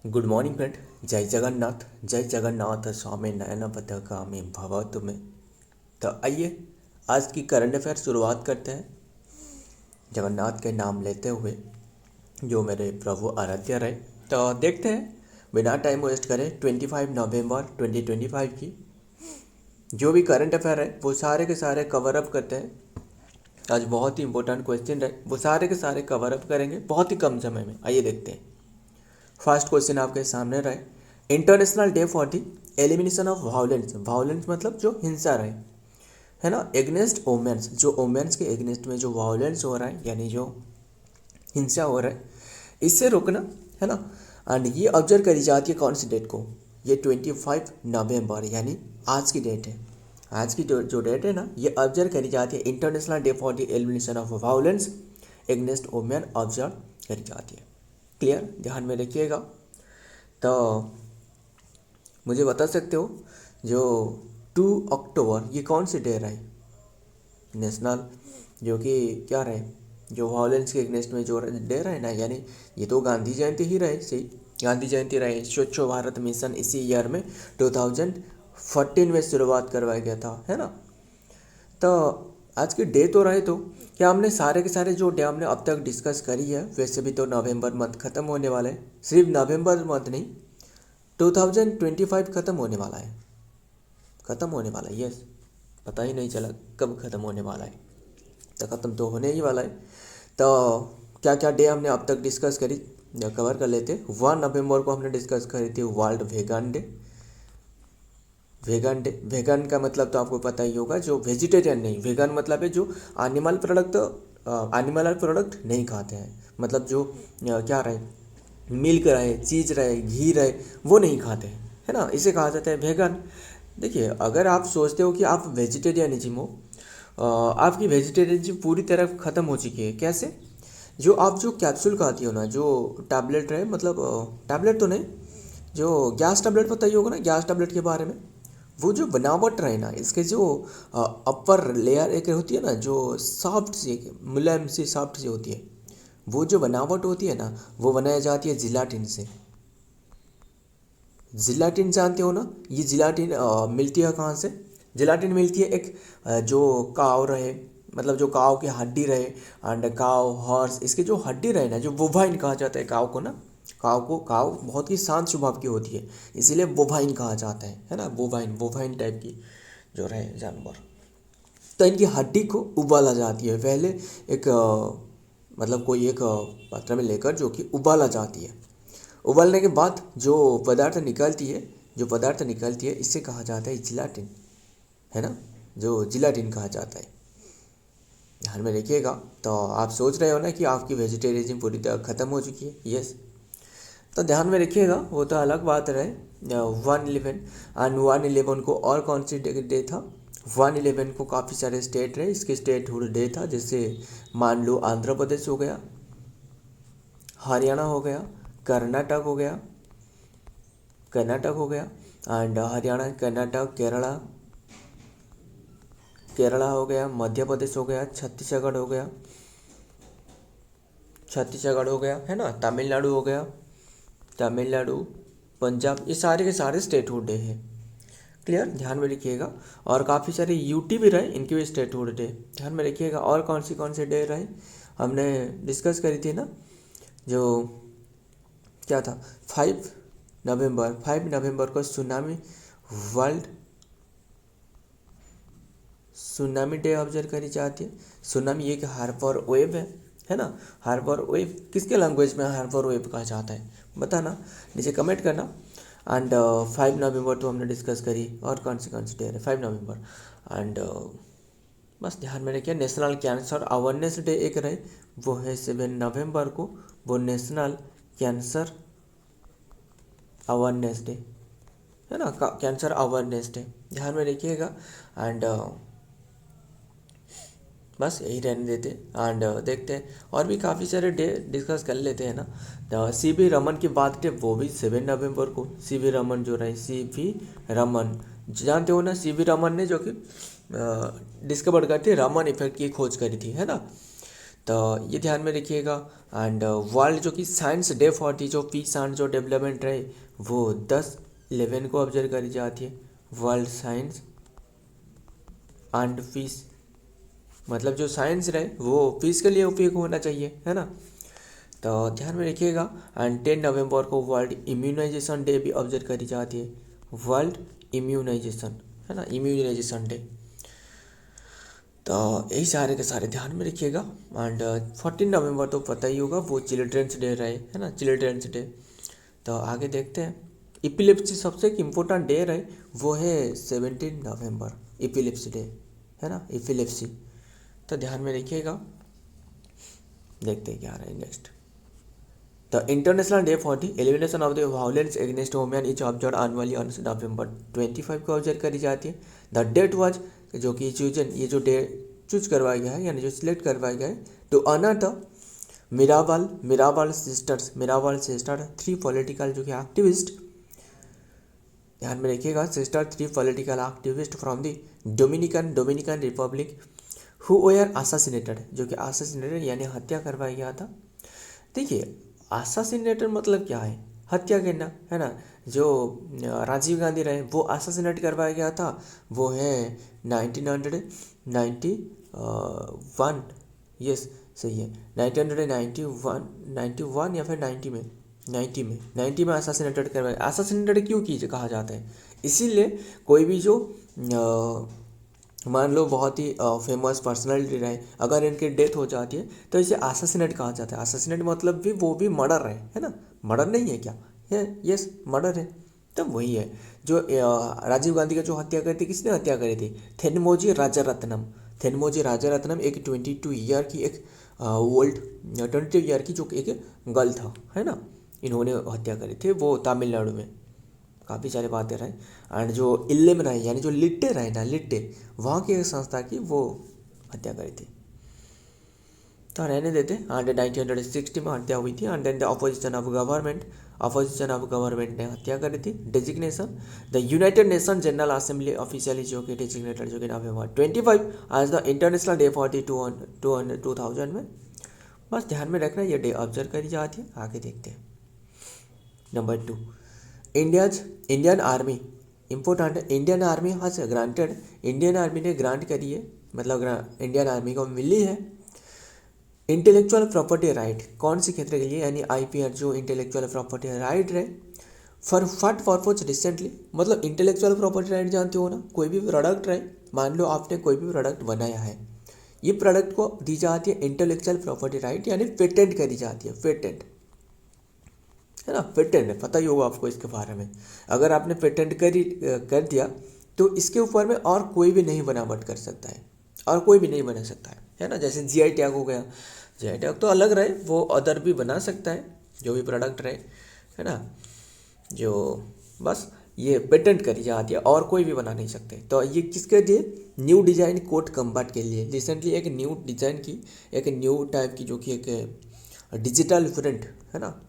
Good morning friend. जय जगन्नाथ स्वामी नयन पथगामी भव तुम्हें। तो आइए आज की करंट अफेयर शुरुआत करते हैं जगन्नाथ के नाम लेते हुए, जो मेरे प्रभु आराध्य रहे। तो देखते हैं बिना टाइम वेस्ट करें 25 नवंबर 2025 की जो भी करंट अफेयर है वो सारे के सारे कवर अप करते हैं। आज बहुत ही इंपॉर्टेंट क्वेश्चन रहे, वो सारे के सारे कवर अप करेंगे बहुत ही कम समय में। आइए देखते हैं। फर्स्ट क्वेश्चन आपके सामने रहे, international day for the elimination of violence. Violence मतलब जो हिंसा रहे, है ना, एग्नेस्ट वोमेंस, जो वोमेंस के एग्नेस्ट में जो वायलेंस हो रहा है यानी जो हिंसा हो रहा है, इससे रोकना, है ना। एंड ये ऑब्जर्व करी जाती है कौन सी डेट को? ये 25 नवंबर यानी आज की डेट है। आज की जो डेट है ना, ये ऑब्जर्व करी जाती है international day for the elimination of violence against women observe करी जाती है। क्लियर, ध्यान में रखिएगा। तो मुझे बता सकते हो जो 2 अक्टूबर ये कौन सी डे रही नेशनल, जो कि क्या रहे, जो वायलेंस के अगेंस्ट में जो डे रहे ना, यानी ये तो गांधी जयंती ही रहे। सही, गांधी जयंती रहे। स्वच्छ भारत मिशन इसी ईयर में 2014 में शुरुआत करवाया गया था, है ना। तो आज की डे तो रहे, तो क्या हमने सारे के सारे जो डे हमने अब तक डिस्कस करी है, वैसे भी तो नवंबर मंथ ख़त्म होने वाला है। सिर्फ नवंबर मंथ नहीं, 2025 ख़त्म होने वाला है। ख़त्म होने वाला है, यस। पता ही नहीं चला कब ख़त्म होने वाला है, तो ख़त्म तो होने ही वाला है। तो क्या क्या डे हमने अब तक डिस्कस करी, कवर कर लेते। 1 नवंबर को हमने डिस्कस करी थी world vegan day. Vegan day, vegan का मतलब तो आपको पता ही होगा, जो वेजिटेरियन नहीं, वेगन मतलब है जो एनिमल प्रोडक्ट नहीं खाते हैं, मतलब जो क्या रहे, मिल्क रहे, चीज़ रहे, घी रहे, वो नहीं खाते हैं, है ना, इसे कहा जाता है वेगन। देखिए, अगर आप सोचते हो कि आप वेजिटेरियनिज्म हो, आपकी वेजिटेरियनिज्म पूरी तरह ख़त्म हो चुकी है। कैसे? जो आप जो कैप्सूल खाती हो ना, जो टैबलेट रहे, मतलब टैबलेट तो नहीं, जो गैस टैबलेट, पता ही होगा ना गैस टैबलेट के बारे में। वो जो बनावट रहे ना, इसके जो अपर लेयर एक होती है ना, जो सॉफ्ट सी, मुलायम सी, सॉफ्ट सी होती है, वो जो बनावट होती है ना, वो बनाई जाती है जिलाटिन से। जिलाटिन जानते हो ना, ये जिलाटिन मिलती है कहाँ से? जिलाटिन मिलती है एक जो काव रहे, मतलब जो काव की हड्डी रहे, एंड काव हॉर्स, इसके जो हड्डी रहे ना, जो बोवाइन कहा जाता है काव को ना। काव बहुत ही शांत स्वभाव की होती है, इसीलिए बोवाइन कहा जाता है ना। बोवाइन टाइप की जो रहे जानवर, तो इनकी हड्डी को उबाला जाती है पहले। एक मतलब कोई एक पात्र में लेकर, जो कि उबाला जाती है। उबालने के बाद जो पदार्थ निकलती है इसे कहा जाता है जिलाटिन, है ना, जो जिलाटिन कहा जाता है। ध्यान में रखिएगा। तो आप सोच रहे हो ना कि आपकी वेजिटेरियनिज्म पूरी तरह ख़त्म हो चुकी है, यस। तो ध्यान में रखिएगा, वो तो अलग बात रहे। 111 एंड 111 को और कौन सी डे था? 111 को काफ़ी सारे स्टेट रहे, इसके स्टेट हुड डे था। जैसे मान लो आंध्र प्रदेश हो गया, हरियाणा हो गया, कर्नाटक हो गया, एंड हरियाणा, कर्नाटक, केरला हो गया, मध्य प्रदेश हो गया, छत्तीसगढ़ हो गया, है ना, तमिलनाडु, पंजाब, ये सारे के सारे स्टेट हुड डे है। क्लियर, ध्यान में रखिएगा। और काफ़ी सारे यूटी भी रहे, इनके भी स्टेट हुड डे, ध्यान में रखिएगा। और कौन से डे रहे हमने डिस्कस करी थी ना, जो क्या था, 5 नवंबर को वर्ल्ड सुनामी डे ऑब्जर्व करी जाती है। सुनामी एक हार्बर वेव है ना। हार्बर वेव किसके लैंग्वेज में हार्बर वेव कहा जाता है, बताना, नीचे कमेंट करना। एंड 5 नवंबर तो हमने डिस्कस करी। और कौन सी डे है 5 नवंबर? एंड बस ध्यान में रखिए, नेशनल कैंसर अवेयरनेस डे एक रहे, वो है 7 नवंबर को, वो नेशनल कैंसर अवेयरनेस डे, है ना, कैंसर अवेयरनेस डे, ध्यान में रखिएगा। एंड बस यही रहने देते। एंड देखते हैं और भी काफ़ी सारे डे डिस्कस कर लेते हैं ना। तो सीवी रमन की बात थे, वो भी 7 नवंबर को। सीवी रमन जो रहे, सीवी रमन जानते हो ना, सीवी रमन ने जो कि डिस्कवर करती रमन इफेक्ट की खोज करी थी, है ना। तो ये ध्यान में रखिएगा। एंड वर्ल्ड जो कि साइंस डे फॉर दी जो पीस एंड जो डेवलपमेंट रहे वो 10/11 को ऑब्जर्व करी जाती है। वर्ल्ड साइंस एंड पीस, मतलब जो साइंस रहे वो पीस के लिए उपयोग होना चाहिए, है ना। तो ध्यान में रखिएगा। एंड 10 नवंबर को वर्ल्ड इम्यूनाइजेशन डे भी ऑब्जर्व करी जाती है। वर्ल्ड इम्यूनाइजेशन, है ना, इम्यूनाइजेशन डे। तो यही सारे के सारे ध्यान में रखिएगा। एंड 14 नवंबर तो पता ही होगा, वो चिल्ड्रेंस डे रहे, है ना, चिल्ड्रेंस डे। तो आगे देखते हैं। इपिलिप्सी सबसे एक इम्पोर्टेंट डे रहे, वो है 17 नवंबर, इपिलिप्सी डे, है ना, इपिलिप्सी। तो ध्यान में रखिएगा। देखते हैं क्या रहा है next. The international day for the elimination of the violence against women is observe annually on November 25 को ऑब्जर्व करी जाती है। द डेट वाज, जो कि चूजन, ये जो डे चूज करवाया गया है यानी जो सिलेक्ट करवाया गया है to honour the Mirabal sister 3 political जो कि एक्टिविस्ट, ध्यान में रखिएगा, sister 3 political activist from the Dominican Republic who were assassinated, जो कि असासिनेटेड यानी हत्या करवाया गया था। देखिए, असासिनेटेड मतलब क्या है, हत्या करना, है ना। जो राजीव गांधी रहे वो असासिनेट करवाया गया था, वो है 1991, यस सही है, 1991 या फिर 90 में असासिनेटेड करवाया। असासिनेटेड क्यों कीजिए कहा जाता है, इसीलिए कोई भी जो मान लो बहुत ही फेमस पर्सनालिटी रहे, अगर इनकी डेथ हो जाती है तो इसे असासिनेट कहा जाता है। असासिनेट मतलब भी वो भी मर्डर है ना, मर्डर नहीं है क्या, है, यस मर्डर है। तब वही है जो राजीव गांधी का जो हत्या करी थी, किसने हत्या करी थी, थेनमोजी राजारत्नम एक 22 ईयर की एक ओल्ड 22 ईयर की जो एक गर्ल था, है ना, इन्होंने हत्या करी थी, वो तमिलनाडु में। काफ़ी सारे बातें रहे। एंड जो इल्ले में रहे यानी जो लिट्टे रहे ना, लिट्टे, वहाँ की एक संस्था की वो हत्या करी थी। तो रहने देते। एंड 1960 में हत्या हुई थी। And then the opposition of government ने हत्या करी थी। Designation the United Nation General Assembly officially जो कि डेजिग्नेटेड जो कि November 25 आज the international day for the 2000 में। बस ध्यान में रखना, ये डे ऑब्जर्व करी जाती है। आगे देखते हैं। नंबर 2, इंडियन आर्मी, इम्पोर्टेंट है। Indian army has granted, Indian army ने ग्रांट करी है, मतलब इंडियन आर्मी को मिली है इंटेलेक्चुअल प्रॉपर्टी राइट। कौन सी क्षेत्र के लिए, यानी IPR जो इंटेलेक्चुअल प्रॉपर्टी राइट रहे फॉर व्हाट पर्पज रिसेंटली, मतलब इंटेलेक्चुअल प्रॉपर्टी राइट जानते हो ना, कोई भी प्रोडक्ट रहे, मान लो आपने कोई भी प्रोडक्ट बनाया है, ये प्रोडक्ट को दी जाती है इंटेलेक्चुअल प्रॉपर्टी राइट, यानी पेटेंट करी जाती है, पेटेंट, है ना, पेटेंट है, पता ही होगा आपको इसके बारे में। अगर आपने पेटेंट कर दिया तो इसके ऊपर में और कोई भी नहीं बनावट कर सकता है, और कोई भी नहीं बना सकता है ना। जैसे GI टैग हो गया, GI टैग तो अलग रहे, वो अदर भी बना सकता है जो भी प्रोडक्ट रहे, है ना, जो बस ये पेटेंट करी जाती है और कोई भी बना नहीं सकते। तो ये किसके लिए, न्यू डिजाइन कोड कम्बैट के लिए रिसेंटली एक न्यू डिजाइन की, एक न्यू टाइप की जो कि एक डिजिटल प्रिंट, है ना,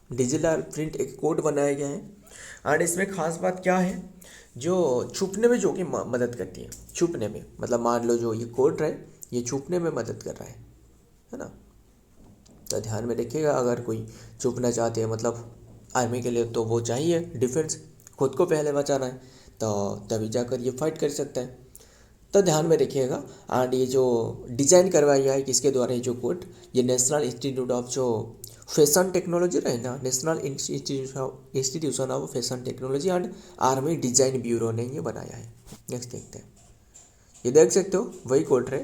डिजिटल प्रिंट एक कोड बनाया गया है। और इसमें खास बात क्या है, जो छुपने में जो कि मदद करती है, छुपने में, मतलब मान लो जो ये कोड रहे ये छुपने में मदद कर रहा है ना। तो ध्यान में रखिएगा, अगर कोई छुपना चाहते हैं, मतलब आर्मी के लिए तो वो चाहिए डिफेंस, खुद को पहले बचाना है, तो तभी जाकर ये फाइट कर सकता है। तो ध्यान में रखिएगा। एंड ये जो डिज़ाइन करवाया गया है किसके द्वारा, ये जो कोड, ये नेशनल इंस्टीट्यूट ऑफ जो फैशन टेक्नोलॉजी रहे ना, national institution of fashion technology and army design bureau ने ये बनाया है। नेक्स्ट देखते हैं। ये देख सकते हो वही कोड रहे।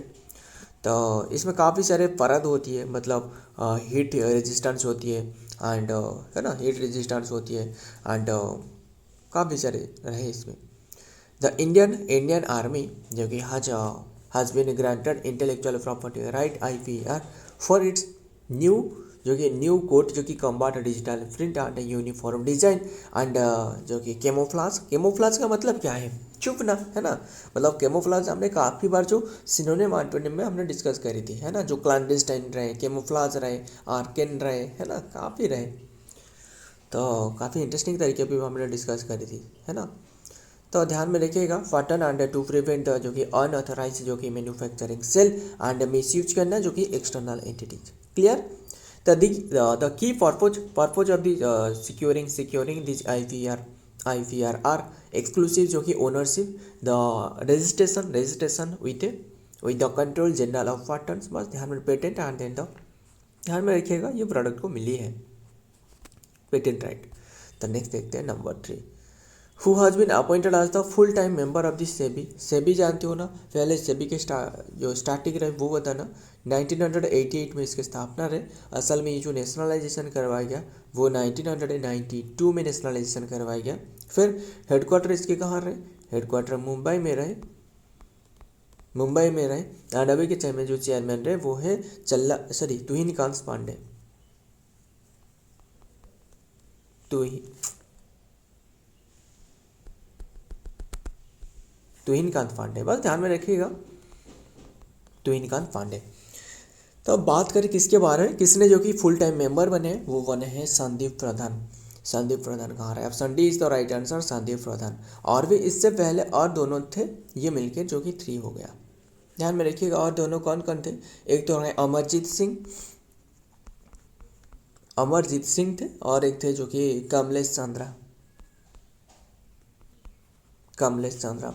तो इसमें काफ़ी सारे परत होती है, मतलब हीट रेजिस्टेंस होती है, एंड है ना, हीट रेजिस्टेंस होती है, एंड काफ़ी सारे रहे इसमें। द इंडियन आर्मी जो कि has been granted intellectual property right IPR for its new code जो कि combat digital print and uniform design and जो कि कैमोफ्लाज का मतलब क्या है, छुपना, है ना। मतलब कैमोफ्लाज हमने काफ़ी बार जो सिनोनिम एंटोनिम में हमने डिस्कस करी थी, है ना, जो क्लैंडस्टाइन रहे, कैमोफ्लाज रहे, आर्केन रहे, है ना, काफ़ी रहे। तो काफ़ी इंटरेस्टिंग तरीके पे हमने डिस्कस करी थी, है ना। तो ध्यान में रखिएगा फटन एंड टू प्रिवेंट जो कि अनऑथराइज जो कि मैन्युफैक्चरिंग सेल एंड मिसयूज करना जो कि external entities. Clear. the key purpose of the securing this IPR are exclusive जो कि ownership, the registration with the control general of patents, बस ध्यान में पेटेंट एंड देन द ध्यान में रखिएगा ये प्रोडक्ट को मिली है पेटेंट राइट। तो नेक्स्ट देखते हैं number 3, who has been appointed as the full time member of the SEBI. SEBI जानते हो ना, पहले सेबी के जो स्टार्टिंग रहे वो बताना। 1988 में इसकी स्थापना रहे। असल में ये जो नेशनलाइजेशन करवाया गया वो 1992 में नेशनलाइजेशन करवाया गया। फिर हेडक्वार्टर इसके कहाँ रहे, हेडक्वार्टर मुंबई में रहे एंड अभी के टाइम में जो चेयरमैन रहे वो है तुहिनकांत पांडे। तुहिनकांत पांडे, बस ध्यान में रखिएगा तुहिनकांत पांडे। तो अब बात करें किसके बारे में, किसने जो कि फुल टाइम मेंबर बने, वो बने हैं संदीप प्रधान। संदीप प्रधान कहाँ रहे, option D is the right answer, Sandeep Pradhan. और भी इससे पहले और दोनों थे, ये मिलके जो कि 3 हो गया। ध्यान में रखिएगा और दोनों कौन कौन थे, एक तो रहे अमरजीत सिंह थे और एक थे जो कि कमलेश चंद्रा।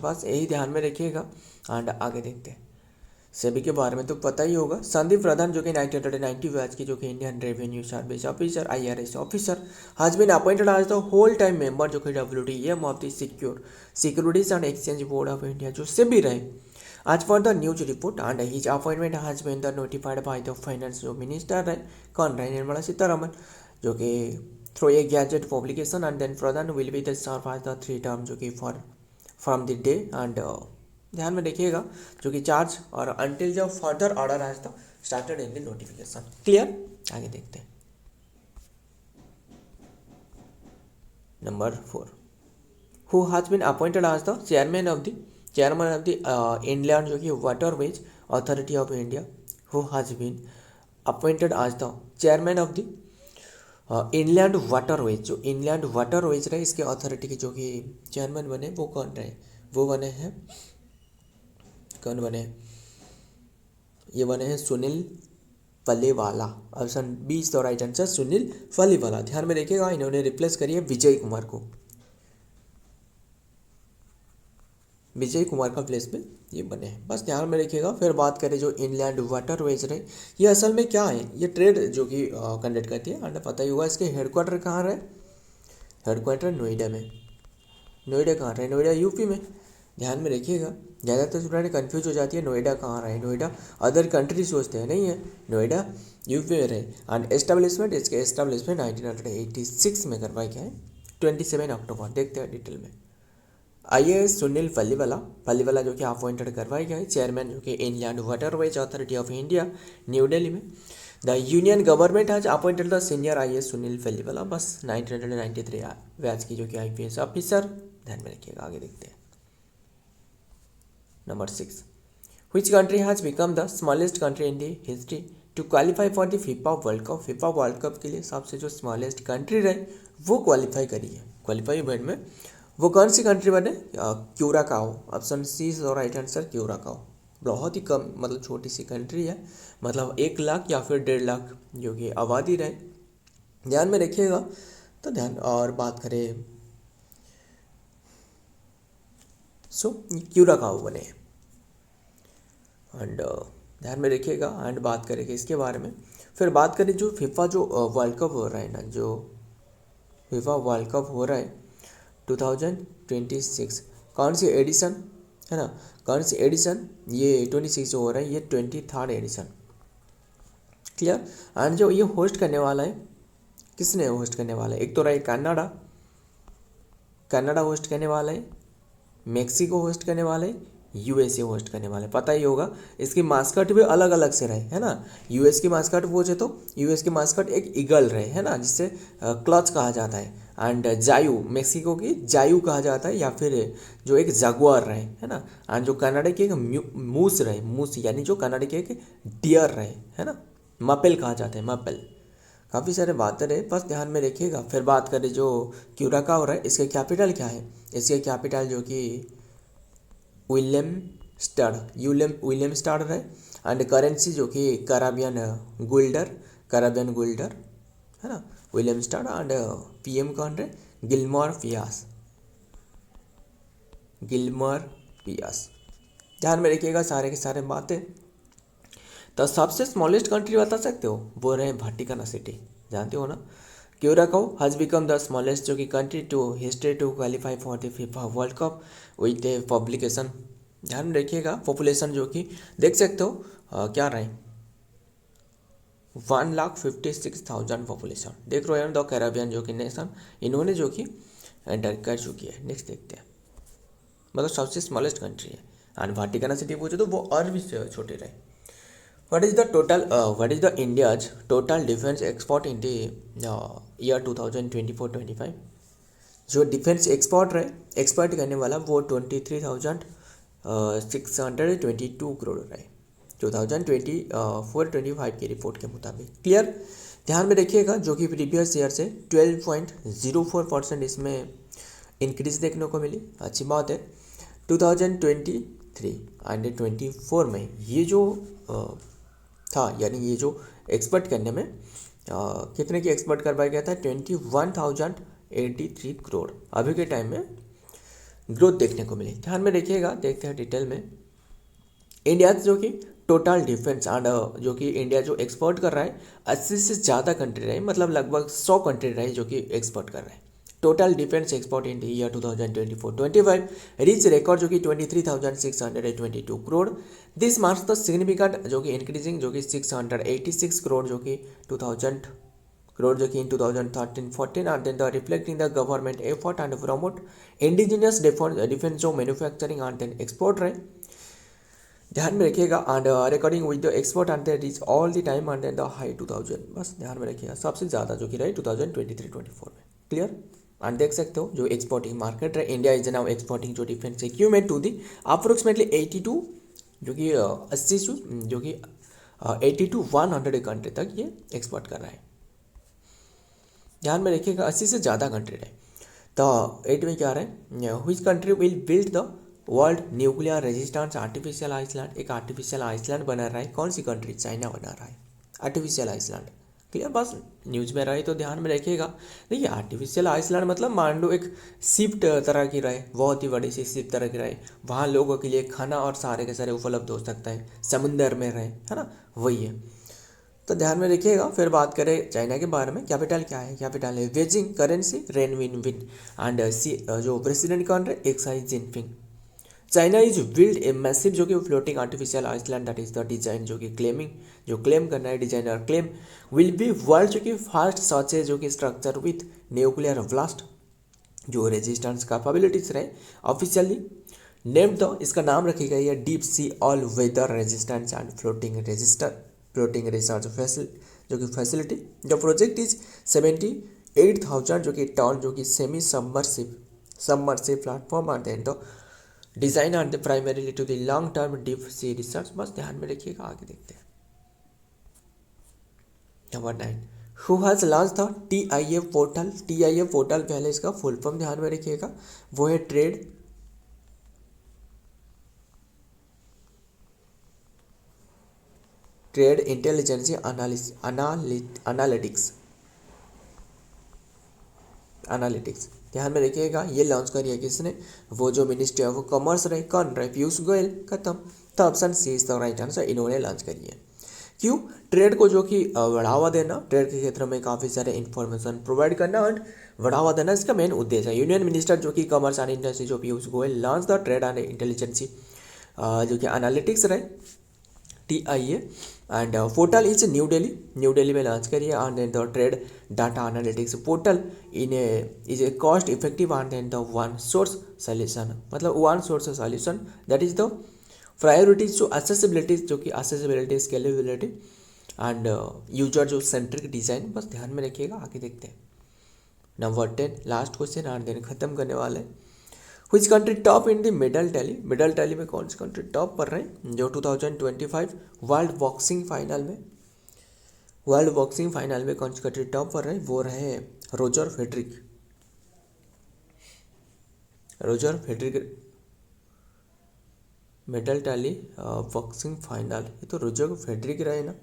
बस यही ध्यान में रखिएगा एंड आगे देखते हैं। सेबी के बारे में तो पता ही होगा। संदीप प्रधान जो कि 1990 बैच की जो कि Indian Revenue Service officer IRS officer has been appointed as the whole time member जो कि WTM of the Securities and Exchange Board of India जो सेबी रहे। आज पर the news report and his appointment has been the notified by the finance जो minister रहे, कौन रहे, निर्मला सीतारमन, जो कि through a gazette publication and then प्रधान will be the serve as the 3 term जो कि for from the day and ध्यान में देखिएगा जो कि चार्ज और अंटिल जब further order has the started in the notification. Clear. आगे देखते हैं number 4, who has been appointed as the chairman of the Indian जो कि waterways authority of India. Who has been appointed as the chairman of the inland waterways, जो inland waterways रहे इसके authority के जो कि चेयरमैन बने वो कौन रहे, वो बने हैं ये बने हैं Sunil Faliwala. Option B is the right answer, Sunil Faliwala. ध्यान में रखिएगा इन्होंने रिप्लेस करी है विजय कुमार का प्लेस पे ये बने हैं, बस ध्यान में रखिएगा। फिर बात करें जो इनलैंड वाटरवेज रहे, ये असल में क्या है, ये ट्रेड जो कि कंडक्ट करती है एंड पता ही होगा इसके हेडक्वार्टर कहाँ रहे, हेडक्वार्टर नोएडा में। नोएडा कहाँ रहे, नोएडा यूपी में। ध्यान में रखिएगा ज़्यादातर स्टूडेंट कन्फ्यूज हो जाती है नोएडा कहाँ रहे, नोएडा अदर कंट्री सोचते हैं, नहीं है, नोएडा यूपी में रहे। एंड एस्टेब्लिशमेंट 1986 में करवाया गया है 27 अक्टूबर। देखते हैं डिटेल में। IAS सुनील फलीवाला जो कि अपॉइंटेड करवाया गया है चेयरमैन जो कि inland waterways authority of India New Delhi में। The union government has appointed the senior IAS Sunil Faliwala, बस 1993 बैच की जो कि IPS ऑफिसर। ध्यान में रखिएगा। आगे देखते हैं number 6, which country has become the smallest country in the history to qualify for the FIFA world cup. FIFA world cup के लिए सबसे जो स्मॉलेस्ट कंट्री रहे वो क्वालिफाई करी है। क्वालिफाई इवेंट में वो कौन सी कंट्री बने, Curacao. Option C is the right answer, Curacao. बहुत ही कम मतलब छोटी सी कंट्री है, मतलब 1 लाख या फिर 1.5 लाख जो कि आबादी रहे। ध्यान में रखिएगा। तो ध्यान और बात करें क्यूराकाओ बने एंड ध्यान में रखिएगा। एंड बात करेंगे इसके बारे में। फिर बात करें जो फीफा जो वर्ल्ड कप हो रहा है ना, जो फीफा वर्ल्ड कप हो रहा है 2026, कौन सी एडिशन है ना, कौन सी एडिशन, ये 26 जो हो रहा है ये 23rd एडिशन। क्लियर। एंड जो ये होस्ट करने वाला है, किसने होस्ट करने वाला है, एक तो रहा कनाडा होस्ट करने वाला है, मेक्सिको होस्ट करने वाला है, USA होस्ट करने वाले। पता ही होगा इसकी मास्कट भी अलग अलग से रहे, है ना। US की मास्कट पूछे तो US की मास्कट एक ईगल रहे, है ना, जिससे क्लच कहा जाता है। एंड जायू, मेक्सिको की जायू कहा जाता है, या फिर जो एक जगुआर रहे, है ना। एंड जो कनाडा की एक मूस रहे, मूस यानी जो कनाडा की एक डियर रहे, है ना, मपेल कहा जाता है, मपेल। काफ़ी सारे बातें रहे, बस ध्यान में रखिएगा। फिर बात करें जो क्यूराकाओ रहा है, इसके कैपिटल क्या है, इसके कैपिटल जो कि विलियम स्टाड रहे। एंड करेंसी जो कि कराबियन गुल्डर है ना, विलियम स्टाड। एंड पीएम कौन रहे, गिलमर पियास। ध्यान में रखिएगा सारे के सारे बातें। तो सबसे स्मॉलेस्ट कंट्री बता सकते हो, वो रहे वाटिकन सिटी, जानते हो ना। Curacao has become the smallest जो कि country to history to qualify for the FIFA World Cup with a publication. ध्यान में रखिएगा पॉपुलेशन जो कि देख सकते हो क्या रहे, 1,56,000 पॉपुलेशन। देख रहे हो द कैरेबियन जो कि नेशन इन्होंने जो कि एंटर कर चुकी है। नेक्स्ट देखते हैं, मतलब सबसे स्मॉलेस्ट कंट्री है। एंड वाटिकन सिटी पूछो तो वो और भी छोटे रहे। What is the India's total defence export in the year 2024-25। जो डिफेंस एक्सपोर्ट करने वाला वो 23,622 करोड़ रहे 2024-25 की रिपोर्ट के मुताबिक। क्लियर, ध्यान में रखिएगा जो कि प्रीवियस ईयर से 12.04% इसमें इंक्रीज देखने को मिली, अच्छी बात है। 2023 एंड 24 में ये जो था, यानी ये जो एक्सपोर्ट करने में कितने की एक्सपोर्ट करवाया गया था, 21,083 करोड़ अभी के टाइम में ग्रोथ देखने को मिली। ध्यान में रखिएगा, देखते हैं डिटेल में। इंडिया जो कि टोटल डिफेंस एंड जो कि इंडिया जो एक्सपोर्ट कर रहा है 80 से ज़्यादा कंट्री रहे, मतलब लगभग 100 कंट्री रहे जो कि एक्सपोर्ट कर रहे हैं। टोटल डिफेंस एक्सपोर्ट इन ईयर 2024-25 रीच रिकॉर्ड जो कि 23,622 crore. This marks the significant जो कि इंक्रीजिंग जो कि 686 करोड़ जो कि 2000 करोड़ जो कि in 2013-14 and then the reflecting the government effort and promote indigenous defence जो मैन्युफैक्चरिंग एंड देन एक्सपोर्ट रहे। ध्यान में रखिएगा। And recording with the export and then reach all the time and then the high 2000, बस ध्यान में रखिएगा सबसे ज़्यादा जो कि रहे 2023-24 में। क्लियर, एंड देख सकते हो जो एक्सपोर्टिंग मार्केट रहे, इंडिया इज नाउ एक्सपोर्टिंग जो defence equipment to the approximately 82 जो कि 80 जो कि 80 to 100 कंट्री तक ये एक्सपोर्ट कर रहा है। ध्यान में रखिएगा 80 से ज़्यादा कंट्री रहे। तो 8 में क्या रहे, which country will build the world nuclear resistance artificial island. एक आर्टिफिशियल आइसलैंड बना रहा है, कौन सी कंट्री, चाइना बना रहा है आर्टिफिशियल आइसलैंड। क्लियर, बस न्यूज़ में रहे तो ध्यान में रखिएगा। देखिए आर्टिफिशियल आइसलैंड मतलब मान लो एक शिप तरह की रहे, बहुत ही बड़ी सी शिप तरह की रहे, वहाँ लोगों के लिए खाना और सारे के सारे उपलब्ध हो सकता है, समुंदर में रहे, है ना, वही है। तो ध्यान में रखिएगा। फिर बात करें चाइना के बारे में, कैपिटल क्या है, कैपिटल है बेजिंग, करेंसी रेनविन एंड जो प्रेसिडेंट कौन रहे, Xi Jinping. China is build a massive जो कि floating artificial island that is the design जो कि क्लेम करना है designer claim will be world जो कि फर्स्ट सच है जो कि स्ट्रक्चर विथ न्यूक्लियर ब्लास्ट जो रेजिस्टेंस कैपेबिलिटीज रहे ऑफिशियली नेम्ड द, इसका नाम रखी गई है deep sea all weather resistance and floating research जो कि फैसिलिटी। द प्रोजेक्ट इज 78,000 जो कि टन जो कि semi submersible platform and then the design and the primarily to the long term deep sea research. बस ध्यान में रखिएगा, आगे देखते हैं। Number 9, who has launch the TIA portal. TIA portal पहले इसका फुल फॉर्म ध्यान में रखिएगा, वो है ट्रेड इंटेलिजेंसी एनालिटिक्स। ध्यान में रखिएगा, ये लॉन्च करी है किसने, वो जो मिनिस्ट्री ऑफ कॉमर्स रहे, कौन रहे, पीयूष गोयल। खत्म, तो option C is the right answer, इन्होंने लॉन्च करी है। क्यों, ट्रेड को जो कि बढ़ावा देना, ट्रेड के क्षेत्र में काफ़ी सारे इन्फॉर्मेशन प्रोवाइड करना और बढ़ावा देना इसका मेन उद्देश्य है। यूनियन मिनिस्टर जो कि कॉमर्स एंड इंडस्ट्री जो Piyush Goyal launch the trade and intelligence जो कि एनालिटिक्स रहे TIA and portal is New Delhi में लॉन्च करिए। And then the trade data analytics portal is a cost effective and then the one source solution, मतलब one source solution that is the priorities to accessibilities जो कि accessibility scalability and user जो centric design. बस ध्यान में रखिएगा, आगे देखते हैं। Number 10 last question and then खत्म करने वाले। Which country top in the medal tally में कौन सी कंट्री टॉप पर रहे जो 2025 वर्ल्ड बॉक्सिंग फाइनल में वर्ल्ड बॉक्सिंग फाइनल में कौन सी कंट्री टॉप पर रहे, वो रहे Roger Federer. Roger Federer medal tally boxing final, ये तो रोजर फेडरिक रहे ना।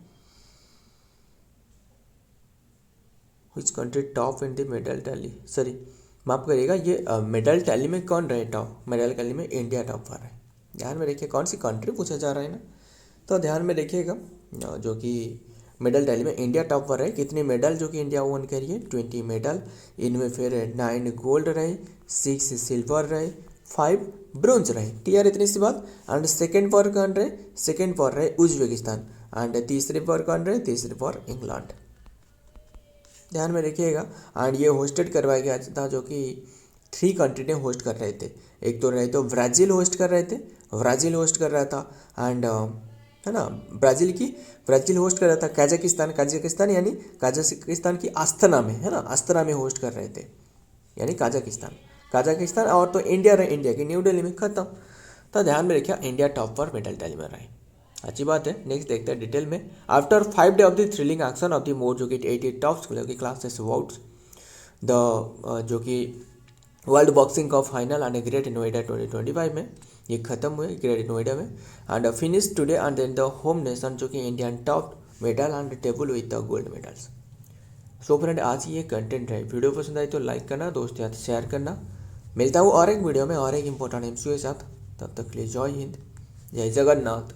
Which country top in the medal tally, sorry माफ करिएगा, ये मेडल टैली में कौन रहे टॉप, मेडल टैली में इंडिया टॉप पर है। ध्यान में रखिए कौन सी कंट्री पूछा जा रहा है ना, तो ध्यान में रखिएगा जो कि मेडल टैली में इंडिया टॉप पर है। कितने मेडल जो कि इंडिया वन करी है, 20 मेडल, इनमें फिर 9 गोल्ड रहे, 6 सिल्वर रहे, 5 ब्रोंज रहे। क्लियर इतनी सी बात। एंड सेकेंड पर कौन रहे, सेकेंड पर रहे उज्बेकिस्तान, एंड तीसरे पर कौन रहे, तीसरे पर इंग्लैंड। ध्यान में रखिएगा। एंड ये होस्टेड करवाया गया था, जो कि 3 कंट्री ने होस्ट कर रहे थे। एक तो रहे तो ब्राज़ील होस्ट कर रहे थे, ब्राज़ील होस्ट कर रहा था, एंड है ना, ब्राज़ील होस्ट कर रहा था। काजाकिस्तान यानी काजाकिस्तान की आस्ताना में, है ना, आस्ताना में होस्ट कर रहे थे, यानी काजाकिस्तान। और तो इंडिया रहे, इंडिया की न्यू दिल्ली में, खत्म। तो ध्यान में रखिए इंडिया टॉप पर मेडल टैली में रहे। अच्छी बात है। नेक्स्ट देखते हैं डिटेल में। After 5 day of the thrilling action of the more, जो कि 80 टॉप स्कूल की क्लासेस अवार्ड्स द जो कि world boxing cup final and great Noida 2025 में ये खत्म हुए ग्रेट नोएडा में, and finish today and then the home nation, जो कि Indian top medal and table with the gold medals. So friend, आज ये कंटेंट है। वीडियो पसंद आई तो लाइक करना, दोस्त याद शेयर करना। मिलता हूँ और एक वीडियो में और एक इंपॉर्टेंट एमसीक्यू के साथ। तब तक के लिए जय हिंद, जय जगन्नाथ।